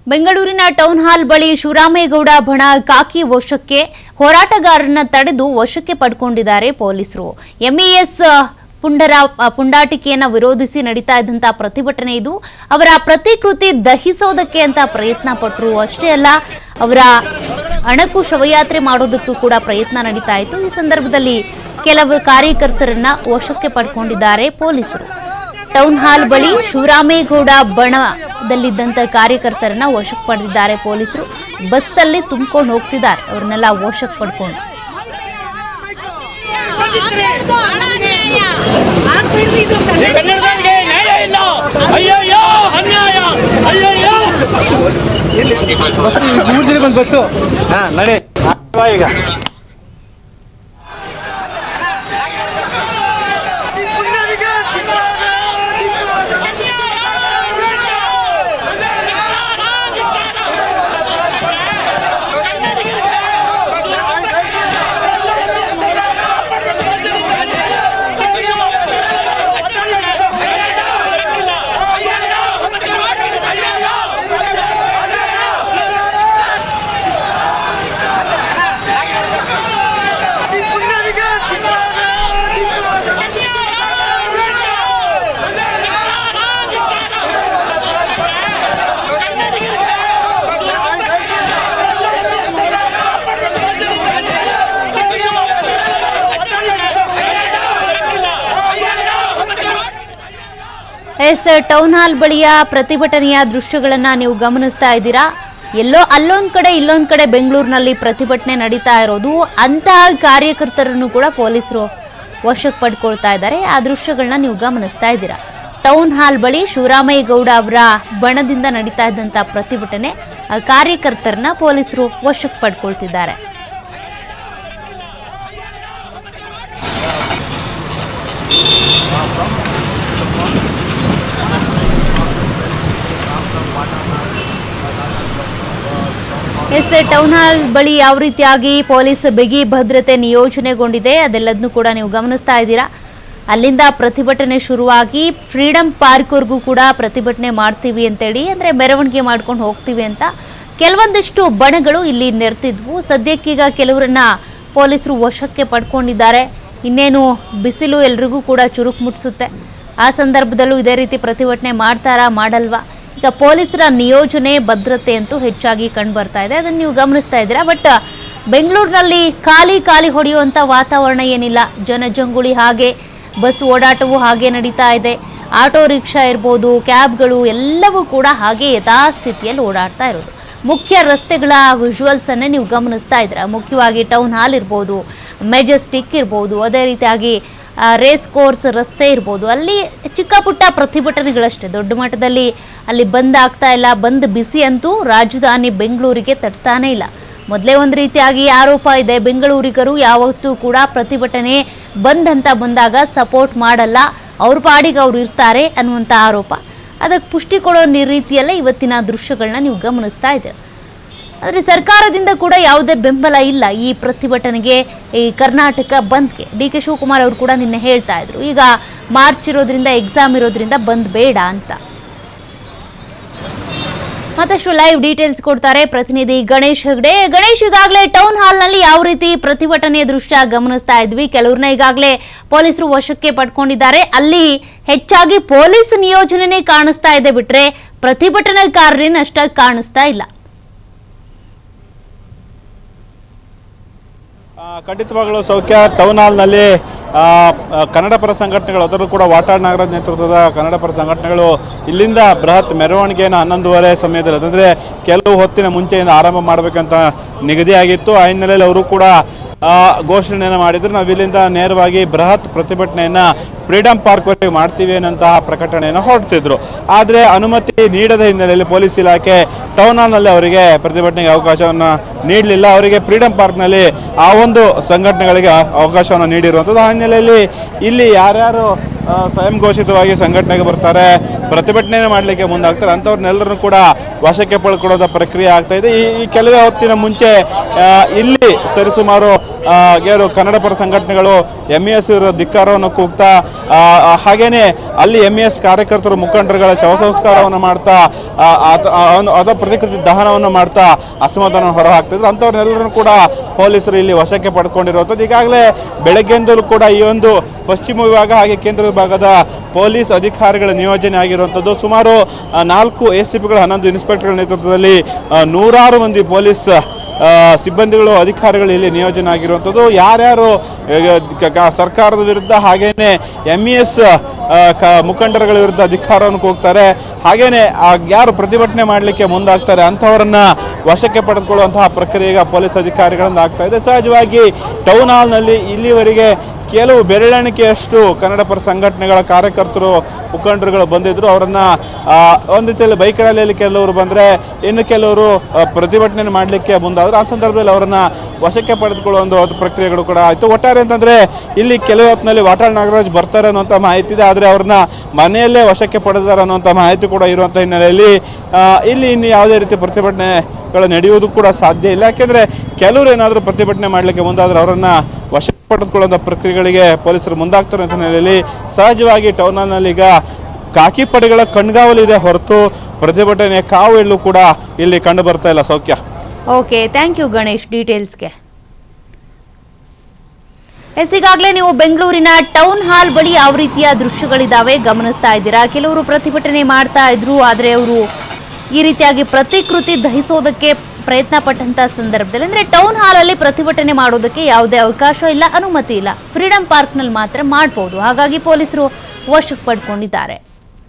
ಬೆಂಗಳೂರಿನ town hall ಬಳಿ ಶಿವರಾಮೇಗೌಡ ಬಣ ಕಾಕಿ ವಶಕ್ಕೆ ಹೋರಾಟಗಾರರನ್ನ ತಡೆದು ವಶಕ್ಕೆ ಪಡ್ಕೊಂಡಿದ್ದಾರೆ ಪೊಲೀಸರು. ಎಂಇಎಸ್ ಪುಂಡಾಟಿಕೆಯನ್ನು ವಿರೋಧಿಸಿ ನಡೀತಾ ಇದ್ದಂತಹ ಪ್ರತಿಭಟನೆ ಇದು. ಅವರ ಪ್ರತಿಕೃತಿ ದಹಿಸೋದಕ್ಕೆ ಅಂತ ಪ್ರಯತ್ನ ಪಟ್ಟರು. ಅಷ್ಟೇ ಅಲ್ಲ, ಅವರ ಅಣಕು ಶವಯಾತ್ರೆ ಮಾಡೋದಕ್ಕೂ ಕೂಡ ಪ್ರಯತ್ನ ನಡೀತಾ ಇತ್ತು. ಈ ಸಂದರ್ಭದಲ್ಲಿ ಕೆಲವು ಕಾರ್ಯಕರ್ತರನ್ನ ವಶಕ್ಕೆ ಪಡ್ಕೊಂಡಿದ್ದಾರೆ ಪೊಲೀಸರು. ಟೌನ್ ಹಾಲ್ ಬಳಿ ಶಿವರಾಮೇಗೌಡ ಬಣದಲ್ಲಿದ್ದಂತ ಕಾರ್ಯಕರ್ತರನ್ನ ವಶಕ್ಕೆ ಪಡೆದಿದ್ದಾರೆ ಪೊಲೀಸರು. ಬಸ್ಸಲ್ಲಿ ತುಂಬಿಕೊಂಡು ಹೋಗ್ತಿದ್ದಾರೆ, ಅವ್ರನ್ನೆಲ್ಲ ವಶಕ್ಕೆ ಪಡ್ಕೊಂಡು. ಈಗ ಟೌನ್ ಹಾಲ್ ಬಳಿಯ ಪ್ರತಿಭಟನೆಯ ದೃಶ್ಯಗಳನ್ನ ನೀವು ಗಮನಿಸ್ತಾ ಇದ್ದೀರಾ. ಎಲ್ಲೋ ಅಲ್ಲೊಂದ್ ಕಡೆ ಇಲ್ಲೊಂದ್ ಕಡೆ ಬೆಂಗಳೂರಿನಲ್ಲಿ ಪ್ರತಿಭಟನೆ ನಡೀತಾ ಇರೋದು. ಅಂತಹ ಕಾರ್ಯಕರ್ತರನ್ನು ಕೂಡ ಪೊಲೀಸರು ವಶಕ್ಕೆ ಪಡ್ಕೊಳ್ತಾ ಇದ್ದಾರೆ. ಆ ದೃಶ್ಯಗಳನ್ನ ನೀವು ಗಮನಿಸ್ತಾ ಇದ್ದೀರಾ. ಟೌನ್ ಹಾಲ್ ಬಳಿ ಶಿವರಾಮೇಗೌಡ ಅವರ ಬಣದಿಂದ ನಡೀತಾ ಇದ್ದಂತ ಪ್ರತಿಭಟನೆ, ಕಾರ್ಯಕರ್ತರನ್ನ ಪೊಲೀಸರು ವಶಕ್ಕೆ ಪಡ್ಕೊಳ್ತಿದ್ದಾರೆ. ಟೌನ್ ಹಾಲ್ ಬಳಿ ಯಾವ ರೀತಿಯಾಗಿ ಪೊಲೀಸ್ ಬಿಗಿ ಭದ್ರತೆ ನಿಯೋಜನೆಗೊಂಡಿದೆ ಅದೆಲ್ಲದನ್ನು ಕೂಡ ನೀವು ಗಮನಿಸ್ತಾ ಇದ್ದೀರಾ. ಅಲ್ಲಿಂದ ಪ್ರತಿಭಟನೆ ಶುರುವಾಗಿ ಫ್ರೀಡಂ ಪಾರ್ಕ್ವರೆಗೂ ಕೂಡ ಪ್ರತಿಭಟನೆ ಮಾಡ್ತೀವಿ ಅಂತೇಳಿ, ಅಂದರೆ ಮೆರವಣಿಗೆ ಮಾಡ್ಕೊಂಡು ಹೋಗ್ತೀವಿ ಅಂತ ಕೆಲವೊಂದಿಷ್ಟು ಬಣಗಳು ಇಲ್ಲಿ ನೆರೆತಿದ್ವು. ಸದ್ಯಕ್ಕೀಗ ಕೆಲವರನ್ನ ಪೊಲೀಸರು ವಶಕ್ಕೆ ಪಡ್ಕೊಂಡಿದ್ದಾರೆ. ಇನ್ನೇನು ಬಿಸಿಲು ಎಲ್ರಿಗೂ ಕೂಡ ಚುರುಕು ಮುಟ್ಟಿಸುತ್ತೆ. ಆ ಸಂದರ್ಭದಲ್ಲೂ ಇದೇ ರೀತಿ ಪ್ರತಿಭಟನೆ ಮಾಡ್ತಾರಾ ಮಾಡಲ್ವಾ? ಈಗ ಪೊಲೀಸರ ನಿಯೋಜನೆ ಭದ್ರತೆ ಅಂತೂ ಹೆಚ್ಚಾಗಿ ಕಂಡು ಬರ್ತಾ ಇದೆ, ಅದನ್ನು ನೀವು ಗಮನಿಸ್ತಾ ಇದ್ದೀರಾ. ಬಟ್ ಬೆಂಗಳೂರಿನಲ್ಲಿ ಖಾಲಿ ಹೊಡೆಯುವಂಥ ವಾತಾವರಣ ಏನಿಲ್ಲ. ಜನಜಂಗುಳಿ ಹಾಗೆ, ಬಸ್ ಓಡಾಟವೂ ಹಾಗೆ ನಡೀತಾ ಇದೆ. ಆಟೋ ರಿಕ್ಷಾ ಇರ್ಬೋದು, ಕ್ಯಾಬ್ಗಳು ಎಲ್ಲವೂ ಕೂಡ ಹಾಗೆ ಯಥಾಸ್ಥಿತಿಯಲ್ಲಿ ಓಡಾಡ್ತಾ ಇರೋದು. ಮುಖ್ಯ ರಸ್ತೆಗಳ ವಿಜುವಲ್ಸನ್ನೇ ನೀವು ಗಮನಿಸ್ತಾ ಇದ್ದೀರಾ. ಮುಖ್ಯವಾಗಿ ಟೌನ್ ಹಾಲ್ ಇರ್ಬೋದು, ಮೆಜೆಸ್ಟಿಕ್ ಇರ್ಬೋದು, ಅದೇ ರೀತಿಯಾಗಿ ರೇಸ್ ಕೋರ್ಸ್ ರಸ್ತೆ ಇರ್ಬೋದು, ಅಲ್ಲಿ ಚಿಕ್ಕ ಪುಟ್ಟ ಪ್ರತಿಭಟನೆಗಳಷ್ಟೇ. ದೊಡ್ಡ ಮಟ್ಟದಲ್ಲಿ ಅಲ್ಲಿ ಬಂದ್ ಆಗ್ತಾ ಇಲ್ಲ. ಬಂದ್ ಬಿಸಿ ಅಂತೂ ರಾಜಧಾನಿ ಬೆಂಗಳೂರಿಗೆ ತಟ್ತಾನೇ ಇಲ್ಲ. ಮೊದಲೇ ಒಂದು ರೀತಿಯಾಗಿ ಆರೋಪ ಇದೆ, ಬೆಂಗಳೂರಿಗರು ಯಾವತ್ತೂ ಕೂಡ ಪ್ರತಿಭಟನೆ ಬಂದ್ ಅಂತ ಬಂದಾಗ ಸಪೋರ್ಟ್ ಮಾಡಲ್ಲ, ಅವ್ರ ಪಾಡಿಗೆ ಅವ್ರು ಇರ್ತಾರೆ ಅನ್ನುವಂಥ ಆರೋಪ. ಅದಕ್ಕೆ ಪುಷ್ಟಿ ಕೊಡೋ ರೀತಿಯಲ್ಲೇ ಇವತ್ತಿನ ದೃಶ್ಯಗಳನ್ನ ನೀವು ಗಮನಿಸ್ತಾ ಇದ್ದೀರ. ಆದರೆ ಸರ್ಕಾರದಿಂದ ಕೂಡ ಯಾವುದೇ ಬೆಂಬಲ ಇಲ್ಲ ಈ ಪ್ರತಿಭಟನೆಗೆ, ಈ ಕರ್ನಾಟಕ ಬಂದ್ಗೆ. ಡಿ.ಕೆ. ಶಿವಕುಮಾರ್ ಅವರು ಕೂಡ ನಿನ್ನೆ ಹೇಳ್ತಾ ಇದ್ರು, ಈಗ ಮಾರ್ಚ್ ಇರೋದ್ರಿಂದ, ಎಕ್ಸಾಮ್ ಇರೋದ್ರಿಂದ ಬಂದ್ ಬೇಡ ಅಂತ. ಮತ್ತಷ್ಟು ಲೈವ್ ಡೀಟೇಲ್ಸ್ ಕೊಡ್ತಾರೆ ಪ್ರತಿನಿಧಿ ಗಣೇಶ್ ಹೆಗ್ಡೆ. ಗಣೇಶ್, ಈಗಾಗಲೇ ಟೌನ್ ಹಾಲ್ನಲ್ಲಿ ಯಾವ ರೀತಿ ಪ್ರತಿಭಟನೆಯ ದೃಶ್ಯ ಗಮನಿಸ್ತಾ ಇದ್ವಿ. ಕೆಲವ್ರನ್ನ ಈಗಾಗಲೇ ಪೊಲೀಸರು ವಶಕ್ಕೆ ಪಡ್ಕೊಂಡಿದ್ದಾರೆ. ಅಲ್ಲಿ ಹೆಚ್ಚಾಗಿ ಪೊಲೀಸ್ ನಿಯೋಜನೆ ಕಾಣಿಸ್ತಾ ಇದೆ, ಬಿಟ್ರೆ ಪ್ರತಿಭಟನಾಕಾರರೇನು ಅಷ್ಟಾಗಿ ಕಾಣಿಸ್ತಾ ಇಲ್ಲ. ಖಂಡಿತವಾಗಲೂ ಸೌಖ್ಯ. ಟೌನ್ ಹಾಲ್ನಲ್ಲಿ ಕನ್ನಡ ಪರ ಸಂಘಟನೆಗಳು, ಅದರಲ್ಲೂ ಕೂಡ ವಾಟಾಳ್ ನಾಗರಾಜ್ ನೇತೃತ್ವದ ಕನ್ನಡ ಪರ ಸಂಘಟನೆಗಳು ಇಲ್ಲಿಂದ ಬೃಹತ್ ಮೆರವಣಿಗೆಯನ್ನು 11:30 ಸಮಯದಲ್ಲಿ, ಅಂದರೆ ಕೆಲವು ಹೊತ್ತಿನ ಮುಂಚೆಯಿಂದ ಆರಂಭ ಮಾಡಬೇಕಂತ ನಿಗದಿಯಾಗಿತ್ತು. ಆ ಹಿನ್ನೆಲೆಯಲ್ಲಿ ಅವರು ಕೂಡ ಘೋಷಣೆಯನ್ನು ಮಾಡಿದ್ರು. ನಾವು ಇಲ್ಲಿಂದ ನೇರವಾಗಿ ಬೃಹತ್ ಪ್ರತಿಭಟನೆಯನ್ನು ಫ್ರೀಡಂ ಪಾರ್ಕ್ವರೆಗೆ ಮಾಡ್ತೀವಿ ಅನ್ನೋಂತಹ ಪ್ರಕಟಣೆಯನ್ನು ಹೊರಡಿಸಿದ್ರು. ಆದರೆ ಅನುಮತಿ ನೀಡದ ಹಿನ್ನೆಲೆಯಲ್ಲಿ ಪೊಲೀಸ್ ಇಲಾಖೆ ಟೌನ್ ಹಾಲ್ನಲ್ಲಿ ಅವರಿಗೆ ಪ್ರತಿಭಟನೆಗೆ ಅವಕಾಶವನ್ನು ನೀಡಲಿಲ್ಲ. ಅವರಿಗೆ ಫ್ರೀಡಂ ಪಾರ್ಕ್ನಲ್ಲಿ ಆ ಒಂದು ಸಂಘಟನೆಗಳಿಗೆ ಅವಕಾಶವನ್ನು ನೀಡಿರುವಂಥದ್ದು. ಆ ಹಿನ್ನೆಲೆಯಲ್ಲಿ ಇಲ್ಲಿ ಯಾರ್ಯಾರು ಸ್ವಯಂ ಘೋಷಿತವಾಗಿ ಸಂಘಟನೆಗೆ ಬರ್ತಾರೆ, ಪ್ರತಿಭಟನೆ ಮಾಡಲಿಕ್ಕೆ ಮುಂದಾಗ್ತಾರೆ, ಅಂಥವ್ರನ್ನೆಲ್ಲರನ್ನು ಕೂಡ ವಶಕ್ಕೆ ಪಡ್ಕೊಳ್ಳೋದ ಪ್ರಕ್ರಿಯೆ ಆಗ್ತಾ ಇದೆ. ಈ ಕೆಲವೇ ಹೊತ್ತಿನ ಮುಂಚೆ ಇಲ್ಲಿ ಸರಿಸುಮಾರು ಯಾರು ಕನ್ನಡ ಪರ ಸಂಘಟನೆಗಳು MES ವಿರುದ್ಧ ಧಿಕ್ಕಾರವನ್ನು ಕೂಗ್ತಾ ಹಾಗೇನೆ ಅಲ್ಲಿ MES ಕಾರ್ಯಕರ್ತರು ಮುಖಂಡರುಗಳ ಶವ ಸಂಸ್ಕಾರವನ್ನು ಮಾಡ್ತಾ ಅದ ಪ್ರತಿಕೃತಿ ದಹನವನ್ನು ಮಾಡ್ತಾ ಅಸಮಾಧಾನ ಹೊರಹಾಕ್ತಿದ್ರು. ಅಂಥವ್ರನ್ನೆಲ್ಲರೂ ಕೂಡ ಪೊಲೀಸರು ಇಲ್ಲಿ ವಶಕ್ಕೆ ಪಡ್ಕೊಂಡಿರುವಂಥದ್ದು. ಈಗಾಗಲೇ ಬೆಳಗ್ಗೆಯಿಂದಲೂ ಕೂಡ ಈ ಒಂದು ಪಶ್ಚಿಮ ವಿಭಾಗ ಹಾಗೆ ಕೇಂದ್ರ ವಿಭಾಗದ ಪೊಲೀಸ್ ಅಧಿಕಾರಿಗಳ ನಿಯೋಜನೆ ಆಗಿರುವಂಥದ್ದು. ಸುಮಾರು 4 ACPಗಳು 11 ಇನ್ಸ್ಪೆಕ್ಟರ್ಗಳ ನೇತೃತ್ವದಲ್ಲಿ ನೂರಾರು ಮಂದಿ ಪೊಲೀಸ್ ಸಿಬ್ಬಂದಿಗಳು ಅಧಿಕಾರಿಗಳು ಇಲ್ಲಿ ನಿಯೋಜನೆ ಆಗಿರುವಂಥದ್ದು. ಯಾರ್ಯಾರು ಸರ್ಕಾರದ ವಿರುದ್ಧ ಹಾಗೇನೆ MES ಮುಖಂಡರುಗಳ ವಿರುದ್ಧ ಅಧಿಕಾರವನ್ನು ಕೂಗ್ತಾರೆ, ಹಾಗೇನೆ ಯಾರು ಪ್ರತಿಭಟನೆ ಮಾಡಲಿಕ್ಕೆ ಮುಂದಾಗ್ತಾರೆ ಅಂಥವರನ್ನ ವಶಕ್ಕೆ ಪಡೆದುಕೊಳ್ಳುವಂತಹ ಪ್ರಕ್ರಿಯೆ ಈಗ ಪೊಲೀಸ್ ಅಧಿಕಾರಿಗಳಿಂದ ಆಗ್ತಾ ಇದೆ. ಸಹಜವಾಗಿ ಟೌನ್ ಹಾಲ್ನಲ್ಲಿ ಇಲ್ಲಿವರೆಗೆ ಕೆಲವು ಬೆರಳೆಣಿಕೆಯಷ್ಟು ಕನ್ನಡ ಪರ ಸಂಘಟನೆಗಳ ಕಾರ್ಯಕರ್ತರು ಮುಖಂಡರುಗಳು ಬಂದಿದ್ದರು. ಅವರನ್ನು ಒಂದು ರೀತಿಯಲ್ಲಿ ಬೈಕ್ ರ್ಯಾಲಿಯಲ್ಲಿ ಕೆಲವರು ಬಂದರೆ, ಇನ್ನು ಕೆಲವರು ಪ್ರತಿಭಟನೆ ಮಾಡಲಿಕ್ಕೆ ಮುಂದಾದರು. ಆ ಸಂದರ್ಭದಲ್ಲಿ ಅವರನ್ನು ವಶಕ್ಕೆ ಪಡೆದುಕೊಳ್ಳುವ ಒಂದು ಪ್ರಕ್ರಿಯೆಗಳು ಕೂಡ ಆಯಿತು. ಒಟ್ಟಾರೆ ಅಂತಂದರೆ ಇಲ್ಲಿ ಕೆಲವು ಹೊತ್ತಿನಲ್ಲಿ ವಾಟಾಳ್ ನಾಗರಾಜ್ ಬರ್ತಾರೆ ಅನ್ನುವಂಥ ಮಾಹಿತಿ ಇದೆ. ಆದರೆ ಅವ್ರನ್ನ ಮನೆಯಲ್ಲೇ ವಶಕ್ಕೆ ಪಡೆದಾರೆ ಅನ್ನುವಂಥ ಮಾಹಿತಿ ಕೂಡ ಇರುವಂಥ ಹಿನ್ನೆಲೆಯಲ್ಲಿ ಇಲ್ಲಿ ಇನ್ನು ಯಾವುದೇ ರೀತಿ ಪ್ರತಿಭಟನೆಗಳು ನಡೆಯುವುದು ಕೂಡ ಸಾಧ್ಯ ಇಲ್ಲ. ಯಾಕೆಂದರೆ ಕೆಲವರು ಏನಾದರೂ ಪ್ರತಿಭಟನೆ ಮಾಡಲಿಕ್ಕೆ ಮುಂದಾದರೆ ಅವರನ್ನು ವಶಕ್ಕೆ ಪಡೆದುಕೊಳ್ಳುವಂಥ ಪ್ರಕ್ರಿಯೆಗಳಿಗೆ ಪೊಲೀಸರು ಮುಂದಾಗ್ತಾರೆ ಅಂತ ಹಿನ್ನೆಲೆಯಲ್ಲಿ ಸಹಜವಾಗಿ ಟೌನ್ ಹಾಲ್ನಲ್ಲಿ ಈಗ ಖಾಕಿ ಪಡೆಗಳ ಕಣ್ಗಾವಲಿದೆ ಹೊರತು ಪ್ರತಿಭಟನೆ ಕಾವು ಎಲ್ಲೂ ಕೂಡ ಇಲ್ಲಿ ಕಂಡು ಬರ್ತಾ ಇಲ್ಲ. ಸೌಖ್ಯ. ಓಕೆ, ಥ್ಯಾಂಕ್ ಯು ಗಣೇಶ್ ಡೀಟೇಲ್ಸ್ಗೆ. ಈಗಾಗಲೇ ನೀವು ಬೆಂಗಳೂರಿನ ಟೌನ್ ಹಾಲ್ ಬಳಿ ಯಾವ ರೀತಿಯ ದೃಶ್ಯಗಳಿದ್ದಾವೆ ಗಮನಿಸ್ತಾ ಇದ್ದೀರಾ. ಕೆಲವರು ಪ್ರತಿಭಟನೆ ಮಾಡ್ತಾ ಇದ್ರು, ಆದರೆ ಅವರು ಈ ರೀತಿಯಾಗಿ ಪ್ರತಿಕೃತಿ ದಹಿಸೋದಕ್ಕೆ ಪ್ರಯತ್ನ ಪಟ್ಟಂತ ಸಂದರ್ಭದಲ್ಲಿ ಅಂದರೆ ಟೌನ್ ಹಾಲಲ್ಲಿ ಪ್ರತಿಭಟನೆ ಮಾಡೋದಕ್ಕೆ ಯಾವುದೇ ಅವಕಾಶ ಇಲ್ಲ, ಅನುಮತಿ ಇಲ್ಲ. ಫ್ರೀಡಂ ಪಾರ್ಕ್ನಲ್ಲಿ ಮಾತ್ರ ಮಾಡ್ಬೋದು. ಹಾಗಾಗಿ ಪೊಲೀಸರು ವಶಕ್ಕೆ ಪಡ್ಕೊಂಡಿದ್ದಾರೆ.